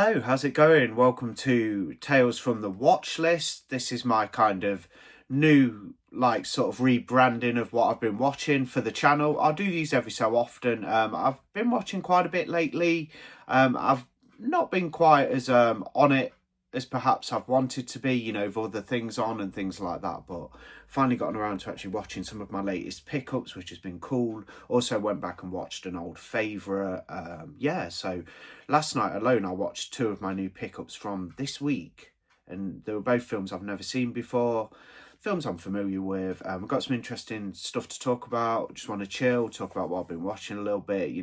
Hello, how's it going? Welcome to Tales from the Watchlist. This is my kind of new, sort of rebranding of what I've been watching for the channel. I'll do these every so often. I've been watching quite a bit lately. I've not been quite as on it as perhaps I've wanted to be, with other things on and things like that. But finally gotten around to actually watching some of my latest pickups, which has been cool. Also went back and watched an old favourite. So last night alone, I watched two of my new pickups from this week. And they were both films I've never seen before, films I'm familiar with. I've got some interesting stuff to talk about. Just want to chill, talk about what I've been watching a little bit,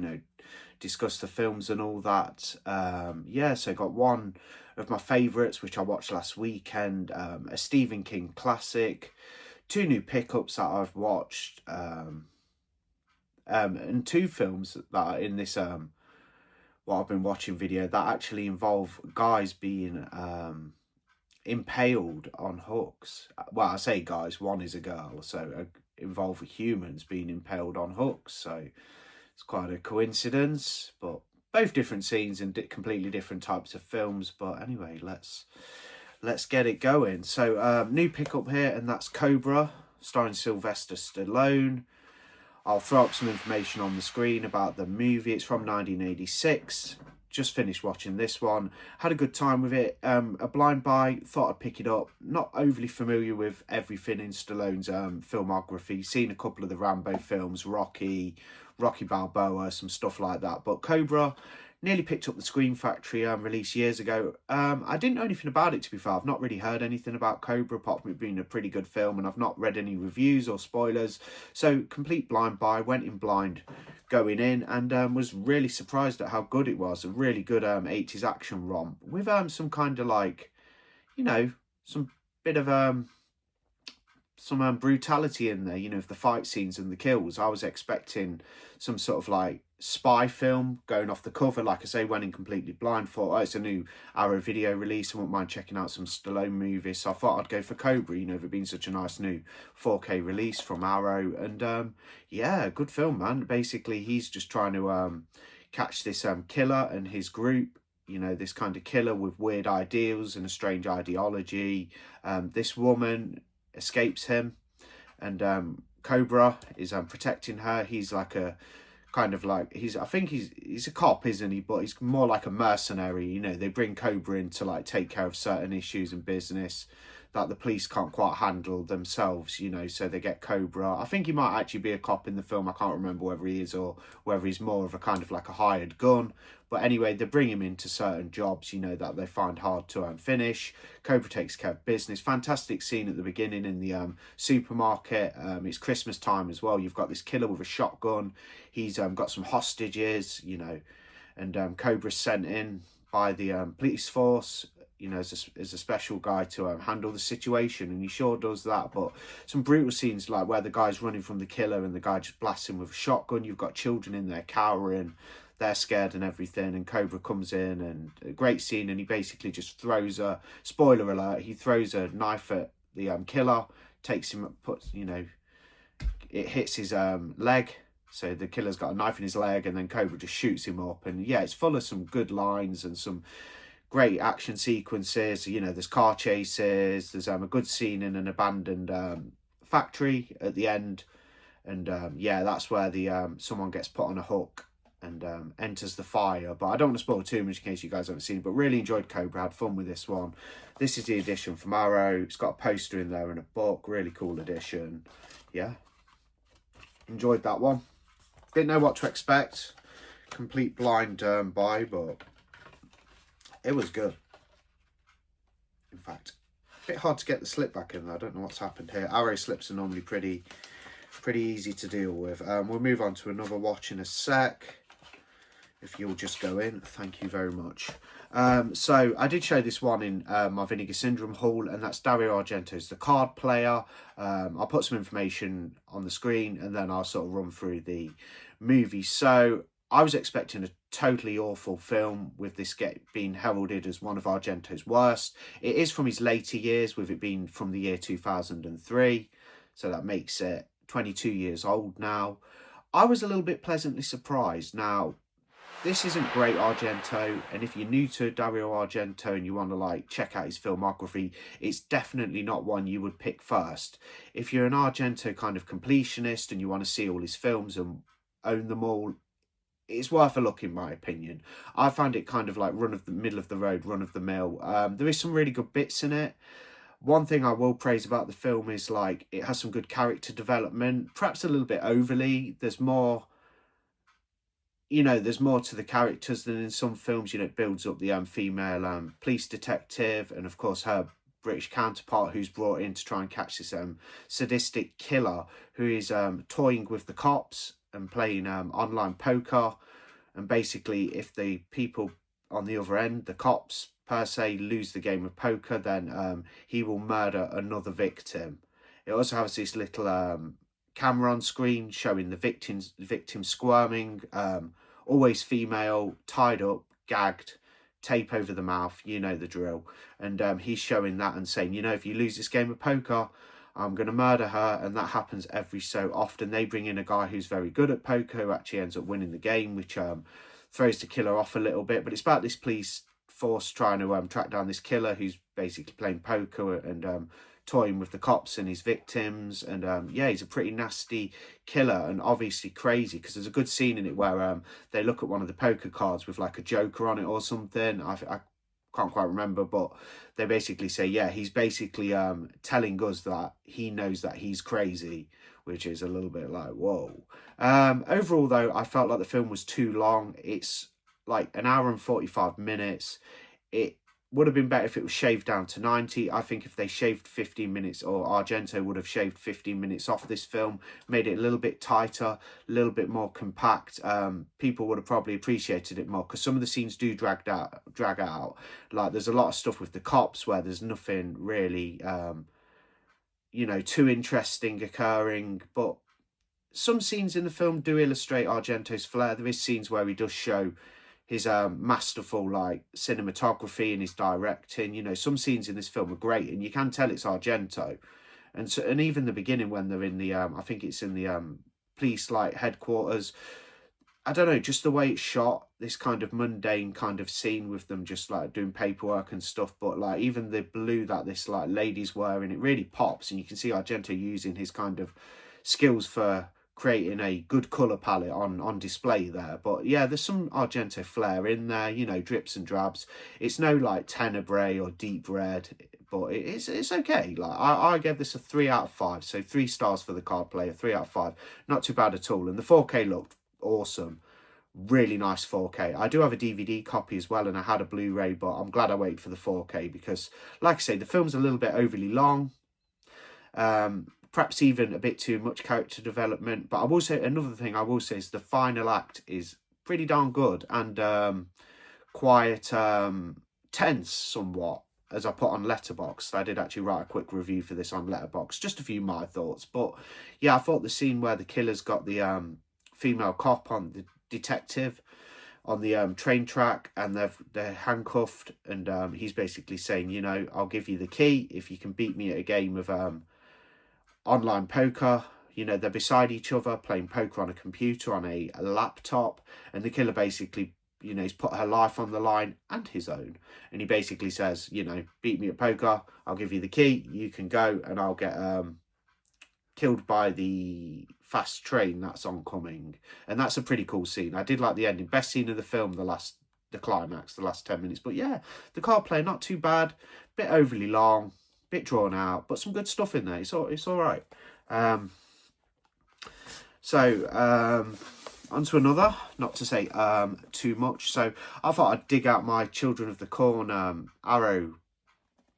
discuss the films and all that. So I got one of my favourites, which I watched last weekend, a Stephen King classic, two new pickups that I've watched, and two films that are in this what I've been watching video that actually involve guys being impaled on hooks. Well, I say guys, one is a girl, so involve humans being impaled on hooks. So it's quite a coincidence, but both different scenes and completely different types of films. But anyway, let's get it going. So new pickup here, and that's Cobra, starring Sylvester Stallone. I'll throw up some information on the screen about the movie. It's from 1986. Just finished watching this one. Had a good time with it. A blind buy. Thought I'd pick it up. Not overly familiar with everything in Stallone's filmography. Seen a couple of the Rambo films, Rocky Balboa, some stuff like that. But Cobra, nearly picked up the Scream Factory release years ago. I didn't know anything about it, to be fair. I've not really heard anything about Cobra, apart from it being a pretty good film, and I've not read any reviews or spoilers. So, complete blind buy, went in blind going in, and was really surprised at how good it was. A really good 80s action romp with some kind of some bit of some brutality in there, the fight scenes and the kills. I was expecting some sort of spy film going off the cover. Like I say, went in completely blind. Thought, it's a new Arrow video release. I wouldn't mind checking out some Stallone movies. So I thought I'd go for Cobra, if it being such a nice new 4K release from Arrow. And good film, man. Basically, he's just trying to catch this killer and his group. This kind of killer with weird ideals and a strange ideology. This woman escapes him, and Cobra is protecting her. He's like a kind of I think he's a cop, isn't he? But he's more like a mercenary. They bring Cobra in to take care of certain issues in business that the police can't quite handle themselves, so they get Cobra. I think he might actually be a cop in the film. I can't remember whether he is or whether he's more of a kind of a hired gun. But anyway, they bring him into certain jobs, that they find hard to finish. Cobra takes care of business. Fantastic scene at the beginning in the supermarket. It's Christmas time as well. You've got this killer with a shotgun. He's got some hostages, and Cobra's sent in by the police force, as a special guy to handle the situation, and he sure does that. But some brutal scenes where the guy's running from the killer and the guy just blasts him with a shotgun. You've got children in there cowering, they're scared and everything, and Cobra comes in, and a great scene, and he basically just throws spoiler alert, he throws a knife at the killer, takes him, it hits his leg. So the killer's got a knife in his leg, and then Cobra just shoots him up. And yeah, it's full of some good lines and some great action sequences. There's car chases. There's a good scene in an abandoned factory at the end. And that's where the someone gets put on a hook and enters the fire. But I don't want to spoil too much in case you guys haven't seen it. But really enjoyed Cobra. Had fun with this one. This is the edition from Arrow. It's got a poster in there and a book. Really cool edition. Yeah. Enjoyed that one. Didn't know what to expect. Complete blind buy, but it was good. In fact, a bit hard to get the slip back in there. I don't know what's happened here. Arrow slips are normally pretty easy to deal with. We'll move on to another watch in a sec. If you'll just go in, thank you very much. So I did show this one in my Vinegar Syndrome haul, and that's Dario Argento's The Card Player. I'll put some information on the screen, and then I'll sort of run through the movie. So I was expecting a totally awful film, with this being heralded as one of Argento's worst. It is from his later years, with it being from the year 2003. So that makes it 22 years old now. I was a little bit pleasantly surprised. Now, this isn't great Argento, and if you're new to Dario Argento and you want to like check out his filmography, it's definitely not one you would pick first. If you're an Argento kind of completionist and you want to see all his films and own them all, it's worth a look in my opinion. I find it kind of like middle of the road, run of the mill. There is some really good bits in it. One thing I will praise about the film is like it has some good character development, perhaps a little bit overly. There's more, there's more to the characters than in some films. It builds up the female police detective and of course her British counterpart who's brought in to try and catch this sadistic killer who is toying with the cops and playing online poker. And basically if the people on the other end, the cops per se, lose the game of poker, then he will murder another victim. It also has this little camera on screen showing the victim squirming, always female, tied up, gagged, tape over the mouth, you know the drill. And he's showing that and saying, if you lose this game of poker, I'm going to murder her. And that happens every so often. They bring in a guy who's very good at poker who actually ends up winning the game, which throws the killer off a little bit. But it's about this police force trying to track down this killer who's basically playing poker and toying with the cops and his victims. And yeah, he's a pretty nasty killer and obviously crazy, because there's a good scene in it where they look at one of the poker cards with like a joker on it or something. I can't quite remember, but they basically say, yeah, he's basically telling us that he knows that he's crazy, which is a little bit like, whoa. Overall though, I felt like the film was too long. It's like an hour and 45 minutes. It would have been better if it was shaved down to 90. I think if they shaved 15 minutes, or Argento would have shaved 15 minutes off this film, made it a little bit tighter, a little bit more compact, people would have probably appreciated it more, because some of the scenes do drag out. Like there's a lot of stuff with the cops where there's nothing really, too interesting occurring, but some scenes in the film do illustrate Argento's flair. There is scenes where he does show his masterful like cinematography and his directing. Some scenes in this film are great, and you can tell it's Argento. And even the beginning when they're in the I think it's in the police like headquarters. I don't know, just the way it's shot, this kind of mundane kind of scene with them just like doing paperwork and stuff, but like even the blue that this like lady's wearing, it really pops, and you can see Argento using his kind of skills for creating a good colour palette on display there. But yeah, there's some Argento flair in there, drips and drabs. It's no like Tenebrae or Deep Red, but it's okay. Like I gave this a 3 out of 5, so 3 stars for the card player, 3 out of 5. Not too bad at all, and the 4K looked awesome. Really nice 4K. I do have a DVD copy as well, and I had a Blu-ray, but I'm glad I waited for the 4K because, like I say, the film's a little bit overly long. Perhaps even a bit too much character development. But I will say, another thing I will say is the final act is pretty darn good and quite tense somewhat, as I put on Letterboxd. I did actually write a quick review for this on Letterboxd, just a few my thoughts. But yeah, I thought the scene where the killer's got the female cop on the detective on the train track, and they're handcuffed, and he's basically saying, I'll give you the key if you can beat me at a game of online poker. They're beside each other playing poker on a computer on a laptop, and the killer basically, he's put her life on the line and his own, and he basically says, beat me at poker, I'll give you the key, you can go, and I'll get killed by the fast train that's oncoming. And that's a pretty cool scene. I did like the ending. Best scene of the film, the climax, the last 10 minutes. But yeah, the card play, not too bad. Bit overly long, bit drawn out, but some good stuff in there. It's all right. On to another, not to say too much. So I thought I'd dig out my Children of the Corn Arrow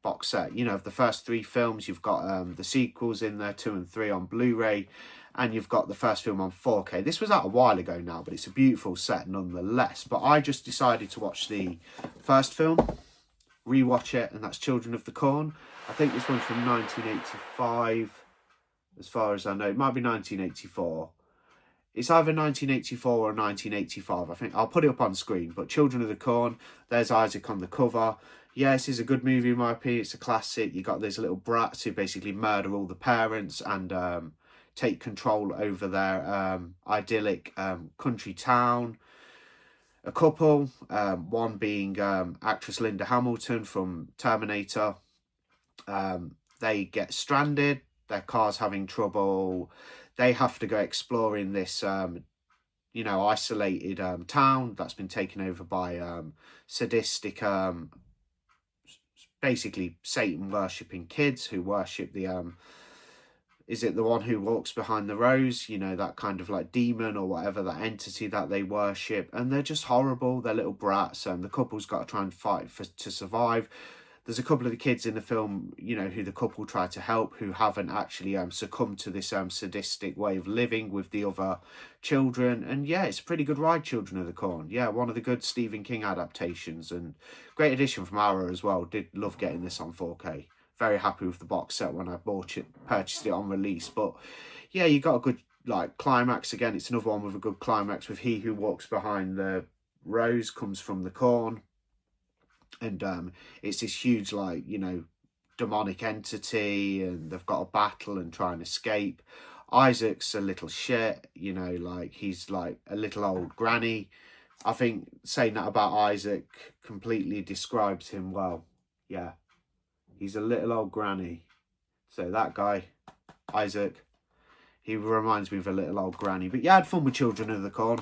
box set. Of the first 3 films, you've got the sequels in there, 2 and 3 on Blu-ray, and you've got the first film on 4K. This was out a while ago now, but it's a beautiful set nonetheless. But I just decided to watch the first film, rewatch it, and that's Children of the Corn. I think this one's from 1985, as far as I know. It might be 1984. It's either 1984 or 1985. I think I'll put it up on screen. But Children of the Corn, there's Isaac on the cover. Yeah, this is a good movie in my opinion. It's a classic. You got these little brats who basically murder all the parents and take control over their idyllic country town. a couple, one being actress Linda Hamilton from Terminator. They get stranded, their car's having trouble, they have to go exploring this isolated town that's been taken over by sadistic, basically Satan worshipping kids who worship the is it the one who walks behind the rose, that kind of like demon or whatever, that entity that they worship. And they're just horrible, they're little brats, and the couple's got to try and fight to survive. There's a couple of the kids in the film, who the couple try to help, who haven't actually succumbed to this sadistic way of living with the other children. And yeah, it's a pretty good ride, Children of the Corn. Yeah, one of the good Stephen King adaptations, and great addition from Arrow as well. Did love getting this on 4K. Very happy with the box set when I purchased it on release. But yeah, you got a good climax again. It's another one with a good climax, with he who walks behind the rose comes from the corn. And it's this huge demonic entity, and they've got a battle and try and escape. Isaac's a little shit, he's like a little old granny. I think saying that about Isaac completely describes him well. Yeah, he's a little old granny. So that guy, Isaac, he reminds me of a little old granny. But yeah, I had fun with Children of the Corn.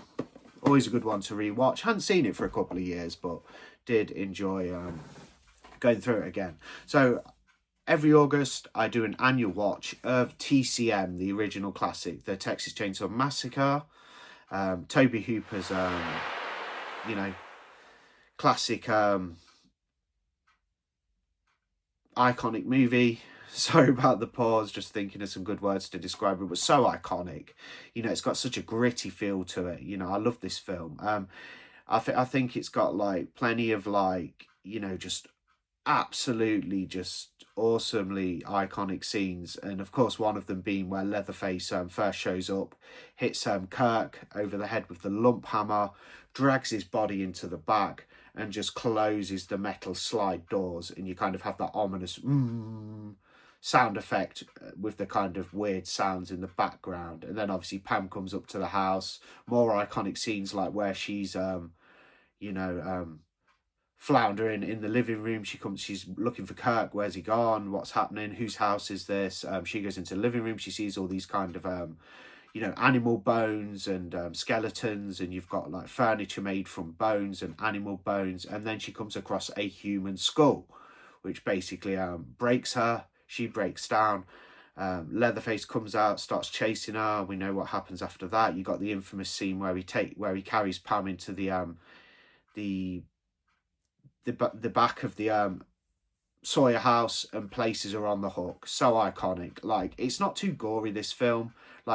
Always a good one to rewatch. Hadn't seen it for a couple of years, but did enjoy going through it again. So every August I do an annual watch of TCM, the original classic, the Texas Chainsaw Massacre. Tobe Hooper's classic iconic movie. Sorry about the pause, just thinking of some good words to describe it. It was so iconic. It's got such a gritty feel to it. I love this film. I think it's got plenty of just absolutely just awesomely iconic scenes. And of course, one of them being where Leatherface first shows up, hits Kirk over the head with the lump hammer, drags his body into the back, and just closes the metal slide doors. And you kind of have that ominous sound effect with the kind of weird sounds in the background. And then obviously Pam comes up to the house. More iconic scenes like where she's floundering in the living room. She's looking for Kirk. Where's he gone? What's happening? Whose house is this? She goes into the living room. She sees all these kind of animal bones and skeletons, and you've got furniture made from bones and animal bones. And then she comes across a human skull, which basically breaks her. She breaks down. Leatherface comes out, starts chasing her. We know what happens after that. You got the infamous scene where he carries Pam into the back of the Sawyer house and places her on the hook. So iconic. It's not too gory, this film.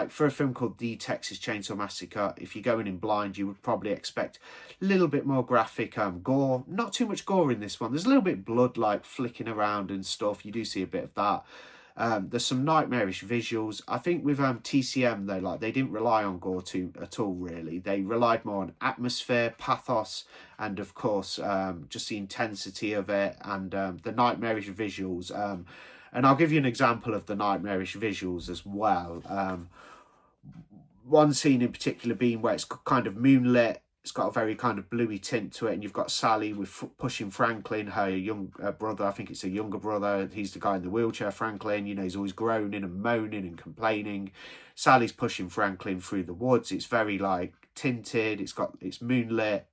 For a film called The Texas Chainsaw Massacre, if you're going in blind, you would probably expect a little bit more graphic gore. Not too much gore in this one. There's a little bit of blood flicking around and stuff. You do see a bit of that. There's some nightmarish visuals. I think with TCM though, they didn't rely on gore at all really. They relied more on atmosphere, pathos, and of course just the intensity of it, and the nightmarish visuals. And I'll give you an example of the nightmarish visuals as well. One scene in particular being where it's kind of moonlit. It's got a very kind of bluey tint to it, and you've got Sally pushing Franklin, her young brother. I think it's a younger brother. He's the guy in the wheelchair, Franklin. He's always groaning and moaning and complaining. Sally's pushing Franklin through the woods. It's very tinted. It's moonlit.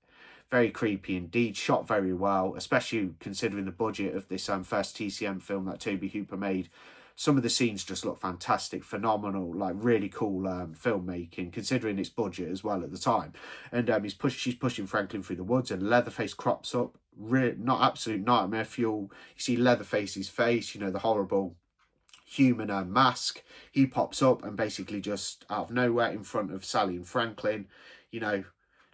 Very creepy indeed, shot very well, especially considering the budget of this first TCM film that Tobe Hooper made. Some of the scenes just look fantastic, phenomenal, really cool filmmaking, considering its budget as well at the time. And she's pushing Franklin through the woods, and Leatherface crops up. Not absolute nightmare fuel. You see Leatherface's face, the horrible human mask. He pops up and basically just out of nowhere in front of Sally and Franklin,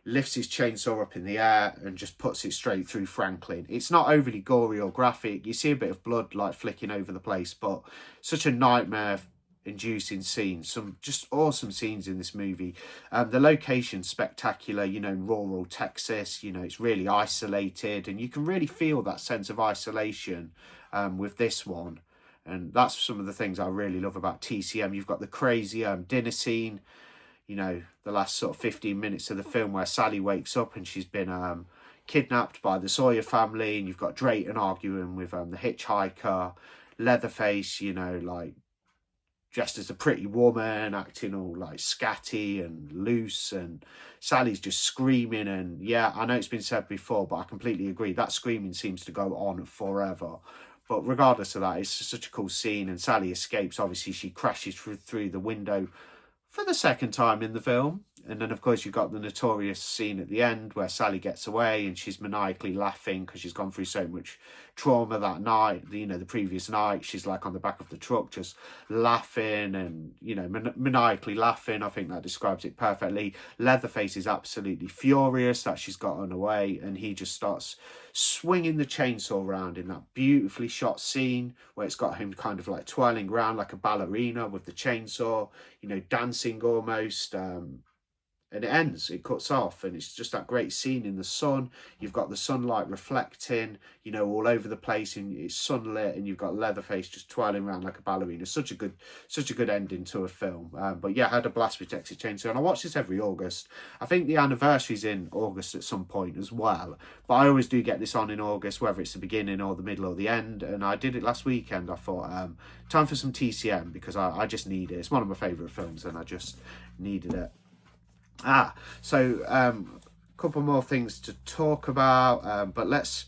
lifts his chainsaw up in the air and just puts it straight through Franklin. It's not overly gory or graphic. You see a bit of blood flicking over the place, but such a nightmare inducing scene. Some just awesome scenes in this movie. The location's spectacular, in rural Texas. It's really isolated, and you can really feel that sense of isolation with this one. And that's some of the things I really love about TCM. You've got the crazy dinner scene. you know, the last sort of 15 minutes of the film where Sally wakes up and she's been kidnapped by the Sawyer family, and you've got Drayton arguing with the hitchhiker, Leatherface, you know, like dressed as a pretty woman, acting all like scatty and loose, and Sally's just screaming. And yeah, I know it's been said before, but I completely agree, that screaming seems to go on forever. But regardless of that, it's such a cool scene, and Sally escapes. Obviously, she crashes through the window for the second time in the film. And then, of course, you've got the notorious scene at the end where Sally gets away and she's maniacally laughing because she's gone through so much trauma that night, you know, the previous night. She's like on the back of the truck just laughing and, you know, maniacally laughing. I think that describes it perfectly. Leatherface is absolutely furious that she's gotten away, and he just starts swinging the chainsaw around in that beautifully shot scene where it's got him kind of like twirling around like a ballerina with the chainsaw, you know, dancing almost. And it ends, it cuts off, and it's just that great scene in the sun. You've got the sunlight reflecting, you know, all over the place, and it's sunlit, and you've got Leatherface just twirling around like a ballerina. Such a good ending to a film. But yeah, I had a blast with Texas Chainsaw, and I watch this every August. I think the anniversary's in August at some point as well, but I always do get this on in August, whether it's the beginning or the middle or the end, and I did it last weekend. I thought, time for some TCM, because I just need it. It's one of my favourite films, and I just needed it. So a couple more things to talk about, but let's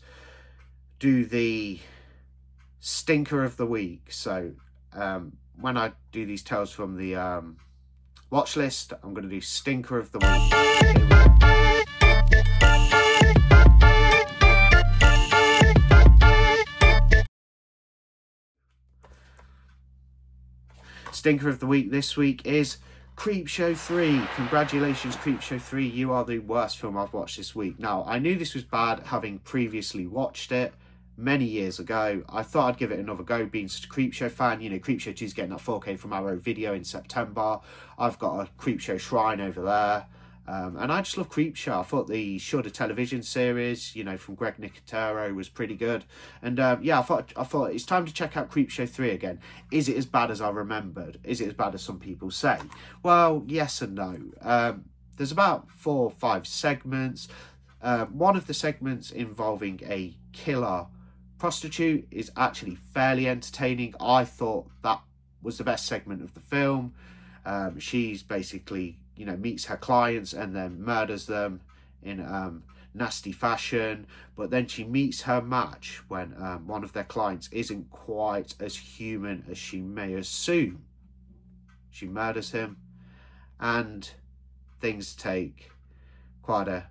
do the stinker of the week. So when I do these tales from the watch list, I'm going to do stinker of the week. Stinker of the week this week is Creepshow 3. Congratulations, Creepshow 3. You are the worst film I've watched this week. Now, I knew this was bad having previously watched it many years ago. I thought I'd give it another go, being such a Creepshow fan. You know, Creepshow 2 is getting that 4K from Arrow Video in September. I've got a Creepshow shrine over there. And I just love Creepshow. I thought the Shudder television series, you know, from Greg Nicotero was pretty good. And yeah, I thought it's time to check out Creepshow 3 again. Is it as bad as I remembered? Is it as bad as some people say? Well, yes and no. There's about 4 or 5 segments. One of the segments involving a killer prostitute is actually fairly entertaining. I thought that was the best segment of the film. She's basically, you know, meets her clients and then murders them in nasty fashion. But then she meets her match when one of their clients isn't quite as human as she may assume. She murders him, and things take quite a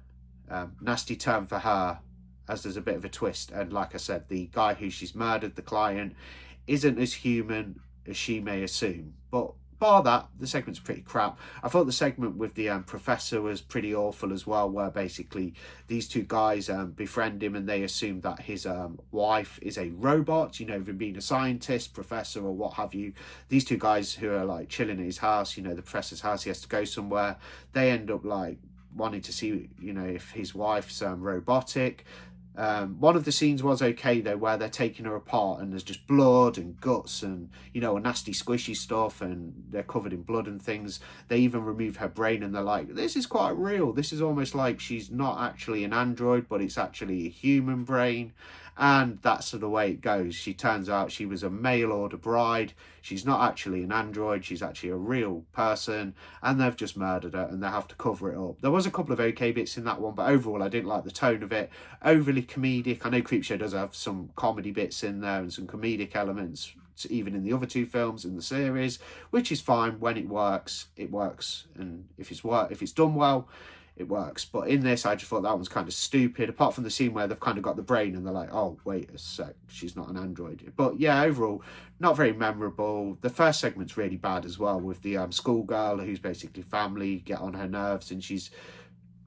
nasty turn for her, as there's a bit of a twist. And like I said, the guy who she's murdered, the client, isn't as human as she may assume. But bar that, the segment's pretty crap. I thought the segment with the professor was pretty awful as well, where basically these two guys befriend him and they assume that his wife is a robot, you know, even being a scientist, professor or what have you. These two guys who are like chilling at his house, you know, the professor's house, he has to go somewhere. They end up like wanting to see, you know, if his wife's robotic. One of the scenes was okay though, where they're taking her apart and there's just blood and guts and, you know, a nasty squishy stuff, and they're covered in blood and things. They even remove her brain and they're like, this is quite real. This is almost like she's not actually an android, but it's actually a human brain. And that's the way it goes. She turns out she was a mail order bride. She's not actually an android. She's actually a real person, and they've just murdered her and they have to cover it up. There was a couple of okay bits in that one, but overall I didn't like the tone of it. Overly comedic. I know Creepshow does have some comedy bits in there and some comedic elements, even in the other 2 films in the series, which is fine. When it works, and if it's done well, it works. But in this, I just thought that one's kind of stupid, apart from the scene where they've kind of got the brain and they're like, oh, wait a sec, she's not an android. But yeah, overall, not very memorable. The first segment's really bad as well, with the schoolgirl who's basically family get on her nerves, and she's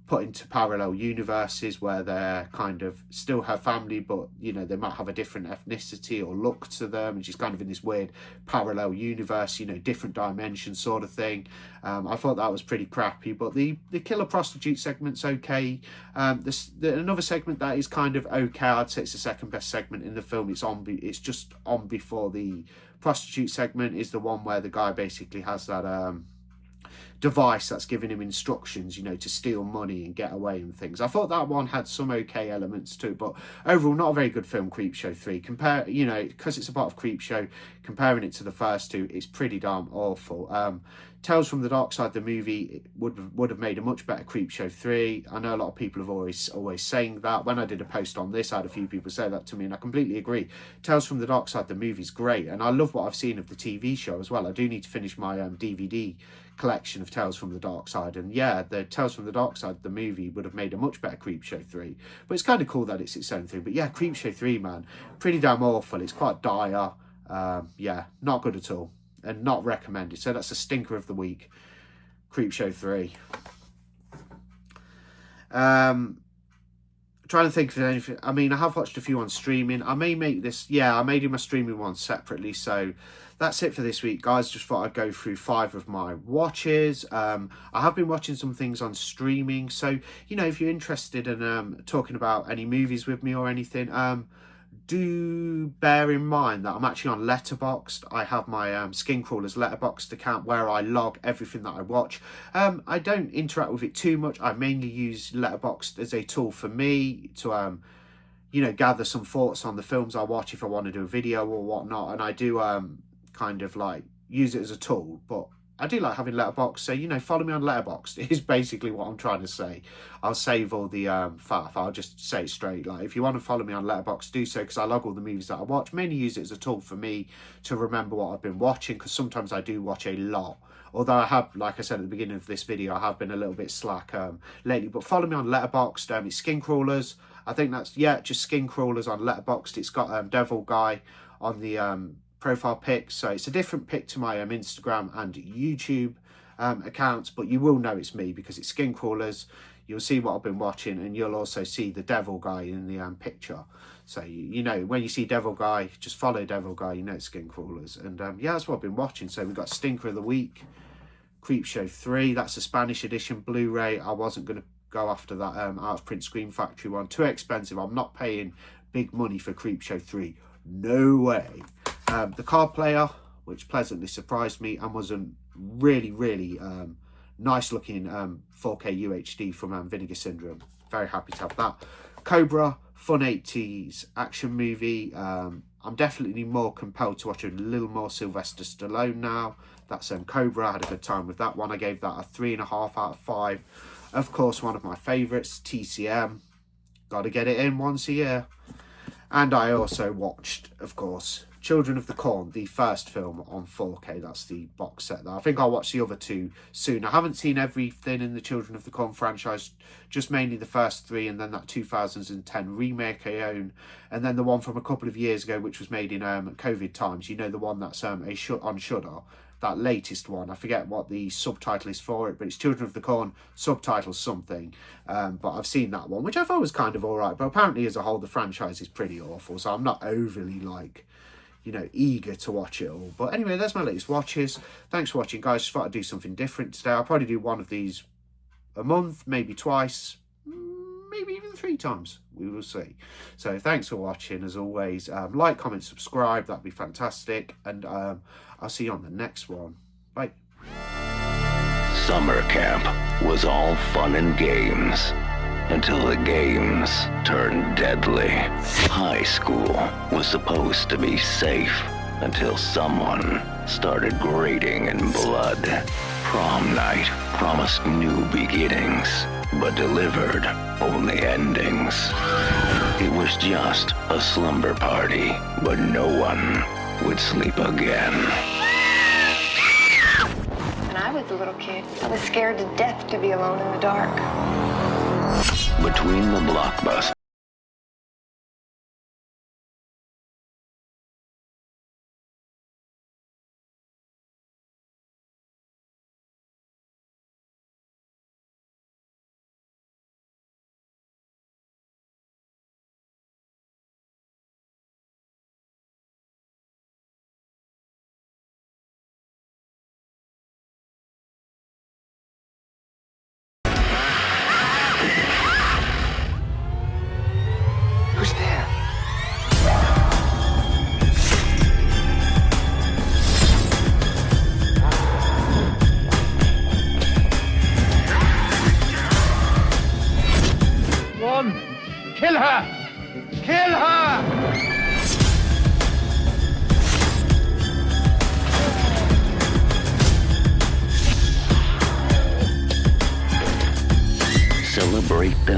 put into parallel universes where they're kind of still her family, but, you know, they might have a different ethnicity or look to them, and she's kind of in this weird parallel universe, you know, different dimension sort of thing. I thought that was pretty crappy, but the killer prostitute segment's okay. Another segment that is kind of okay, I'd say it's the second best segment in the film. It's just on before the prostitute segment, is the one where the guy basically has that device that's giving him instructions, you know, to steal money and get away and things. I thought that one had some okay elements too, but overall not a very good film, Creepshow 3. Compare, you know, because it's a part of Creepshow, comparing it to the first two, it's pretty damn awful. Tales from the Dark Side, the movie, would have made a much better Creepshow 3. I know a lot of people have always saying that. When I did a post on this, I had a few people say that to me, and I completely agree. Tales from the Dark Side, the movie's great, and I love what I've seen of the TV show as well. I do need to finish my DVD collection of Tales from the Dark Side, and yeah, the Tales from the Dark Side, the movie, would have made a much better Creepshow 3. But it's kind of cool that it's its own thing. But yeah, Creepshow 3, man, pretty damn awful. It's quite dire. Yeah, not good at all, and not recommended. So that's a stinker of the week, Creepshow 3. Trying to think of anything. I mean, I have watched a few on streaming. I may make this, yeah, I may do my streaming one separately. So that's it for this week, guys. Just thought I'd go through 5 of my watches. I have been watching some things on streaming. So, you know, if you're interested in talking about any movies with me or anything, do bear in mind that I'm actually on Letterboxd. I have my Skin Crawlers Letterboxd account where I log everything that I watch. I don't interact with it too much. I mainly use Letterboxd as a tool for me to, you know, gather some thoughts on the films I watch if I want to do a video or whatnot. And I do kind of like use it as a tool, but I do like having Letterboxd, so, you know, follow me on Letterboxd is basically what I'm trying to say. I'll save all the faff. I'll just say it straight. Like, if you want to follow me on Letterboxd, do so, because I log all the movies that I watch. Mainly use it as a tool for me to remember what I've been watching, because sometimes I do watch a lot. Although I have, like I said at the beginning of this video, I have been a little bit slack lately. But follow me on Letterboxd. It's Skin Crawlers. I think that's, yeah, just Skin Crawlers on Letterboxd. It's got Devil Guy on the profile pic, so it's a different pic to my Instagram and YouTube accounts, but you will know it's me because it's Skin Crawlers. You'll see what I've been watching, and you'll also see the Devil Guy in the picture. So you know, when you see Devil Guy, just follow Devil Guy, you know it's Skin Crawlers. And yeah, that's what I've been watching. So we've got Stinker of the Week, Creepshow 3, that's a Spanish edition Blu-ray. I wasn't going to go after that out of print Screen Factory one, too expensive. I'm not paying big money for Creepshow 3, no way. The Card Player, which pleasantly surprised me and was a really, really nice looking 4K UHD from Vinegar Syndrome. Very happy to have that. Cobra, fun 80s action movie. I'm definitely more compelled to watch a little more Sylvester Stallone now. That's Cobra. I had a good time with that one. I gave that a 3.5 out of 5. Of course, one of my favourites, TCM. Got to get it in once a year. And I also watched, of course, Children of the Corn, the first film on 4K. That's the box set there. I think I'll watch the other 2 soon. I haven't seen everything in the Children of the Corn franchise, just mainly the first 3, and then that 2010 remake I own, and then the one from a couple of years ago, which was made in COVID times. You know, the one that's on Shudder, that latest one. I forget what the subtitle is for it, but it's Children of the Corn, subtitle something. But I've seen that one, which I thought was kind of all right. But apparently, as a whole, the franchise is pretty awful. So I'm not overly, like, you know, eager to watch it all. But anyway, that's my latest watches. Thanks for watching, guys. Just thought I'd do something different today. I'll probably do one of these a month, maybe twice, maybe even 3 times. We will see. So thanks for watching, as always. Like, comment, subscribe. That'd be fantastic. And I'll see you on the next one. Bye. Summer camp was all fun and games. Until the games turned deadly. High school was supposed to be safe until someone started grading in blood. Prom night promised new beginnings, but delivered only endings. It was just a slumber party, but no one would sleep again. When I was a little kid, I was scared to death to be alone in the dark. Between the blockbusters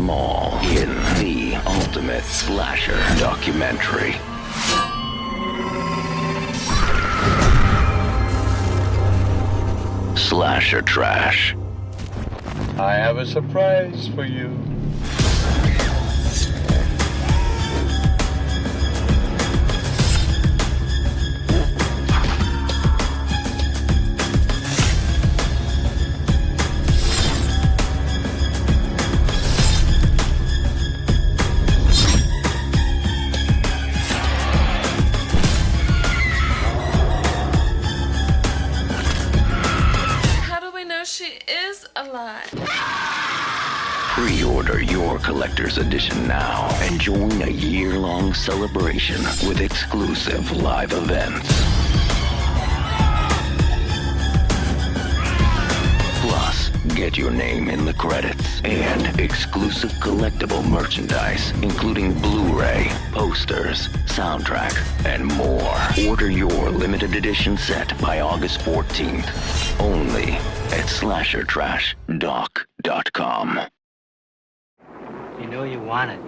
them all in the ultimate slasher documentary. Slasher Trash. I have a surprise for you. She is alive. Pre-order your collector's edition now and join a year-long celebration with exclusive live events. Plus, get your name in the credits and exclusive collectible merchandise, including Blu-ray, posters, soundtrack, and more. Order your limited edition set by August 14th, only at slashertrashdoc.com. You know you want it.